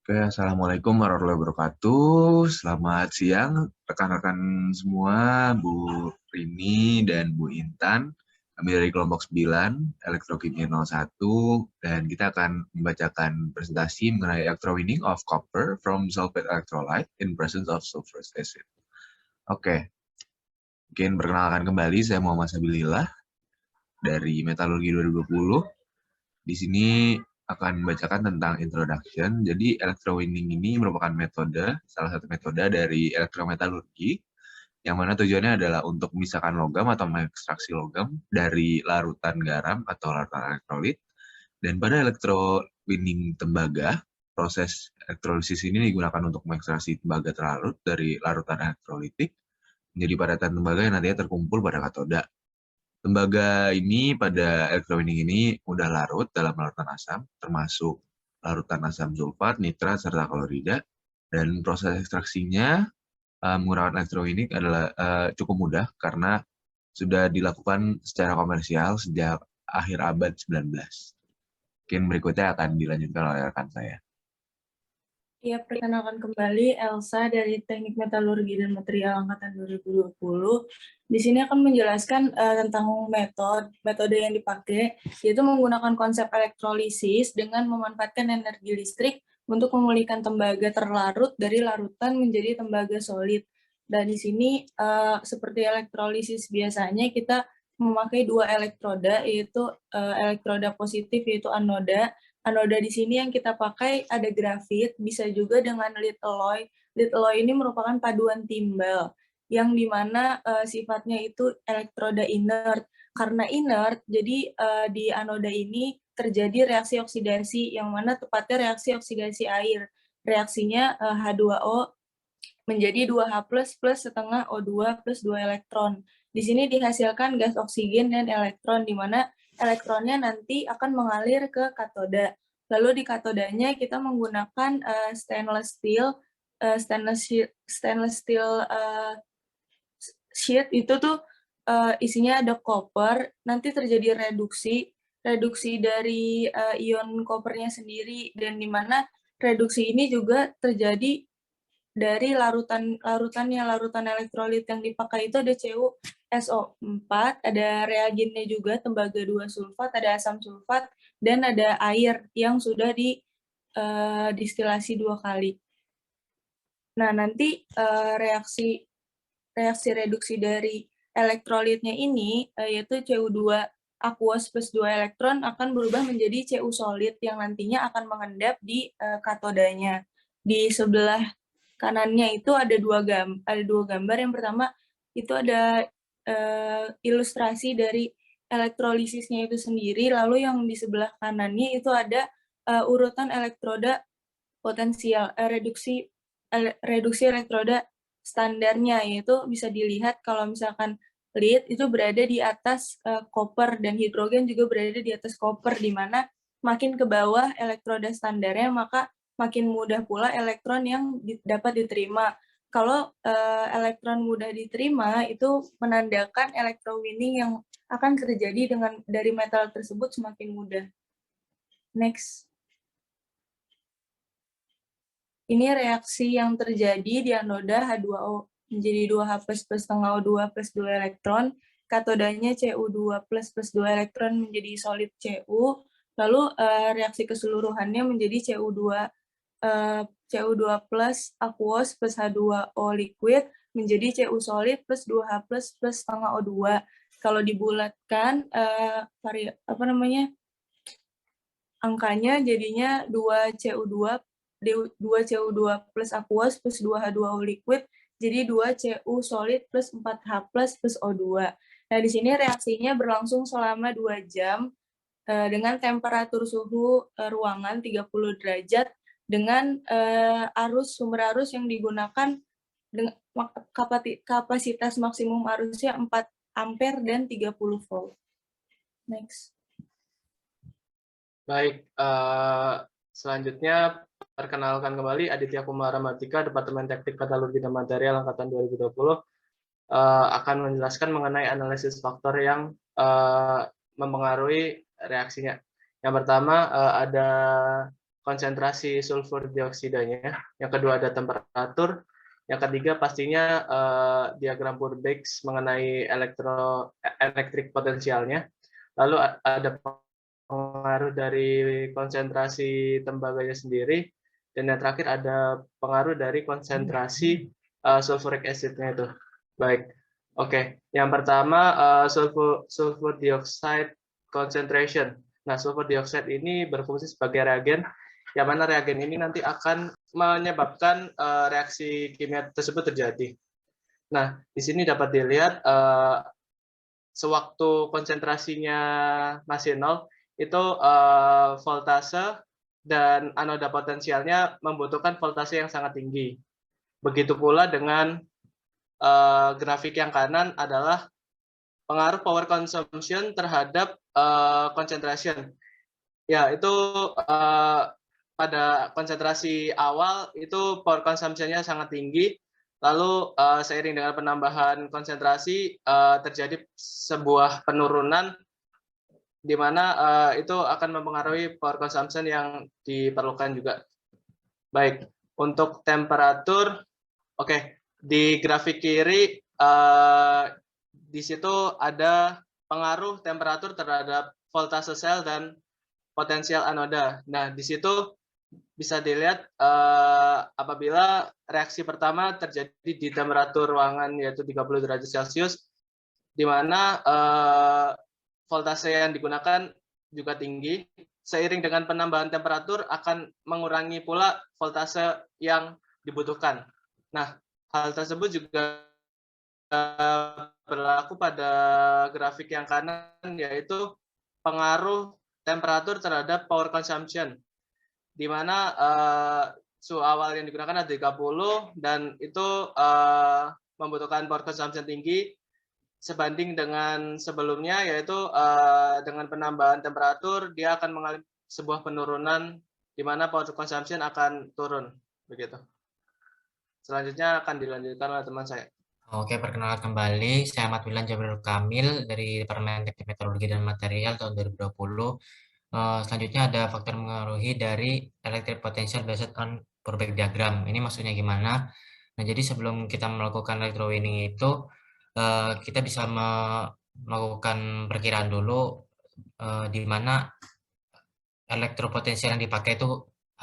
Oke, Assalamualaikum warahmatullahi wabarakatuh. Selamat siang rekan-rekan semua, Bu Rini dan Bu Intan. Kami dari kelompok 9, Elektrokimia 01, dan kita akan membacakan presentasi mengenai electrowinning of copper from sulfate electrolyte in presence of sulfurous acid. Oke, mungkin perkenalkan kembali, saya Muhammad Sabilillah dari Metalurgi 2020. Di sini akan membacakan tentang introduction. Jadi electrowinning ini merupakan salah satu metode dari elektrometalurgi, yang mana tujuannya adalah untuk memisahkan logam atau mengekstraksi logam dari larutan garam atau larutan elektrolit. Dan pada electrowinning tembaga, proses elektrolisis ini digunakan untuk mengekstraksi tembaga terlarut dari larutan elektrolitik menjadi padatan tembaga yang nantinya terkumpul pada katoda. Tembaga ini pada electrowinning ini mudah larut dalam larutan asam, termasuk larutan asam sulfat, nitrat, serta klorida. Dan proses ekstraksinya menggunakan electrowinning adalah cukup mudah karena sudah dilakukan secara komersial sejak akhir abad 19. Mungkin berikutnya akan dilanjutkan oleh rekan saya. Ya, perkenalkan kembali Elsa dari Teknik Metalurgi dan Material Angkatan 2020. Di sini akan menjelaskan tentang metode yang dipakai, yaitu menggunakan konsep elektrolisis dengan memanfaatkan energi listrik untuk memulihkan tembaga terlarut dari larutan menjadi tembaga solid. Dan di sini seperti elektrolisis biasanya kita memakai dua elektroda, yaitu elektroda positif yaitu anoda. Anoda di sini yang kita pakai ada grafit, bisa juga dengan lead alloy. Lead alloy ini merupakan paduan timbal, yang dimana sifatnya itu elektroda inert. Karena inert, jadi di anoda ini terjadi reaksi oksidasi, yang mana tepatnya reaksi oksidasi air. Reaksinya H2O menjadi 2H plus setengah O2 plus 2 elektron. Di sini dihasilkan gas oksigen dan elektron, di mana elektronnya nanti akan mengalir ke katoda. Lalu di katodanya kita menggunakan stainless steel sheet itu tuh isinya ada koper, nanti terjadi reduksi dari ion kopernya sendiri, dan di mana reduksi ini juga terjadi dari larutan elektrolit yang dipakai itu ada CuSO4, ada reagennya juga tembaga 2 sulfat, ada asam sulfat, dan ada air yang sudah distilasi 2 kali. Nah, nanti reaksi reduksi dari elektrolitnya ini, yaitu Cu2 aqueous plus 2 elektron akan berubah menjadi Cu solid yang nantinya akan mengendap di katodanya. Di sebelah kanannya itu ada dua gambar. Yang pertama itu ada ilustrasi dari elektrolisisnya itu sendiri, lalu yang di sebelah kanannya itu ada urutan elektroda potensial reduksi elektroda standarnya, yaitu bisa dilihat kalau misalkan lead itu berada di atas koper dan hidrogen juga berada di atas koper, di mana makin ke bawah elektroda standarnya maka makin mudah pula elektron yang dapat diterima. Kalau elektron mudah diterima itu menandakan electrowinning yang akan terjadi dari metal tersebut semakin mudah. Next. Ini reaksi yang terjadi di anoda H2O menjadi 2H plus setengah O2 plus 2 elektron. Katodanya Cu2 plus 2 elektron menjadi solid Cu. Lalu reaksi keseluruhannya menjadi Cu2 plus aqueous plus H2O liquid menjadi Cu solid plus 2H plus setengah O2. Kalau dibulatkan angkanya jadinya 2 CO2 plus aqueous plus 2H2O liquid jadi 2 Cu solid plus 4H plus O2. Nah, di sini reaksinya berlangsung selama 2 jam dengan temperatur suhu ruangan 30 derajat dengan sumber arus yang digunakan dengan kapasitas maksimum arusnya 4 ampere dan 30 volt. Next. Baik, selanjutnya perkenalkan kembali Aditya Kumara Martika, Departemen Teknik Metalurgi dan Material Angkatan 2020, akan menjelaskan mengenai analisis faktor yang mempengaruhi reaksinya. Yang pertama ada konsentrasi sulfur dioksidanya, yang kedua ada temperatur, yang ketiga pastinya diagram Purbeck mengenai elektrik potensialnya, lalu ada pengaruh dari konsentrasi tembaganya sendiri, dan yang terakhir ada pengaruh dari konsentrasi sulfuric acid-nya itu. Baik, oke. Yang pertama sulfur dioxide concentration. Nah, sulfur dioxide ini berfungsi sebagai reagen, yang mana reagen ini nanti akan menyebabkan reaksi kimia tersebut terjadi. Nah, di sini dapat dilihat sewaktu konsentrasinya masih nol, itu voltase dan anoda potensialnya membutuhkan voltase yang sangat tinggi. Begitu pula dengan grafik yang kanan adalah pengaruh power consumption terhadap concentration. Ya, itu pada konsentrasi awal itu power consumption-nya sangat tinggi, lalu seiring dengan penambahan konsentrasi terjadi sebuah penurunan di mana itu akan mempengaruhi power consumption yang diperlukan juga. Baik, untuk temperatur, oke, di grafik kiri di situ ada pengaruh temperatur terhadap voltase sel dan potensial anoda. Nah, di situ bisa dilihat apabila reaksi pertama terjadi di temperatur ruangan yaitu 30 derajat Celcius, di mana voltase yang digunakan juga tinggi. Seiring dengan penambahan temperatur akan mengurangi pula voltase yang dibutuhkan. Nah, hal tersebut juga berlaku pada grafik yang kanan, yaitu pengaruh temperatur terhadap power consumption, di mana suhu awal yang digunakan ada 30 dan itu membutuhkan power consumption tinggi sebanding dengan sebelumnya, yaitu dengan penambahan temperatur dia akan mengalami sebuah penurunan di mana power consumption akan turun, begitu. Selanjutnya akan dilanjutkan oleh teman saya. Oke, perkenalkan kembali, saya Ahmad Wilan Jabril Kamil dari Departemen Teknik Meteorologi dan Material tahun 2020. Selanjutnya ada faktor mengaruhi dari electric potential based on Purbeck diagram. Ini maksudnya gimana? Nah, jadi sebelum kita melakukan electrowinning itu, kita bisa melakukan perkiraan dulu di mana elektropotensial yang dipakai itu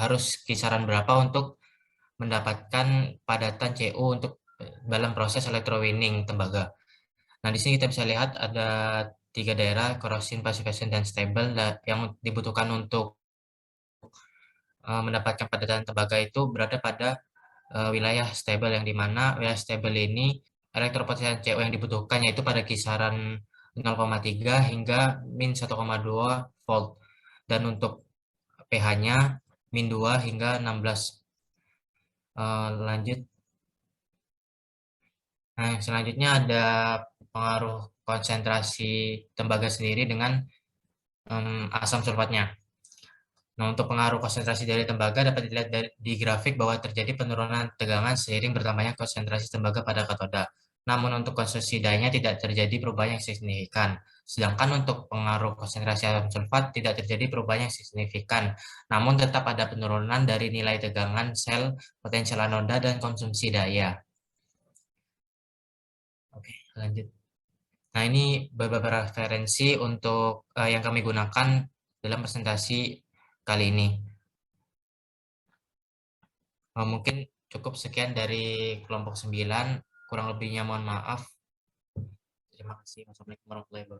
harus kisaran berapa untuk mendapatkan padatan CO untuk dalam proses electrowinning tembaga. Nah, di sini kita bisa lihat ada 3 daerah, corrosion, passivation, dan stable, yang dibutuhkan untuk mendapatkan padatan tembaga itu berada pada wilayah stable, yang dimana wilayah stable ini elektropotensial CO yang dibutuhkan yaitu pada kisaran 0,3 hingga min 1,2 volt, dan untuk pH-nya min 2 hingga 16. Lanjut. Nah, selanjutnya ada pengaruh konsentrasi tembaga sendiri dengan asam sulfatnya. Nah, untuk pengaruh konsentrasi dari tembaga dapat dilihat di grafik bahwa terjadi penurunan tegangan seiring bertambahnya konsentrasi tembaga pada katoda. Namun untuk konsumsi dayanya tidak terjadi perubahan yang signifikan. Sedangkan untuk pengaruh konsentrasi asam sulfat tidak terjadi perubahan yang signifikan. Namun tetap ada penurunan dari nilai tegangan sel, potensial anoda, dan konsumsi daya. Oke, lanjut. Nah, ini beberapa referensi untuk yang kami gunakan dalam presentasi kali ini. Mungkin cukup sekian dari kelompok 9, kurang lebihnya mohon maaf. Terima kasih. Wassalamualaikum warahmatullahi wabarakatuh.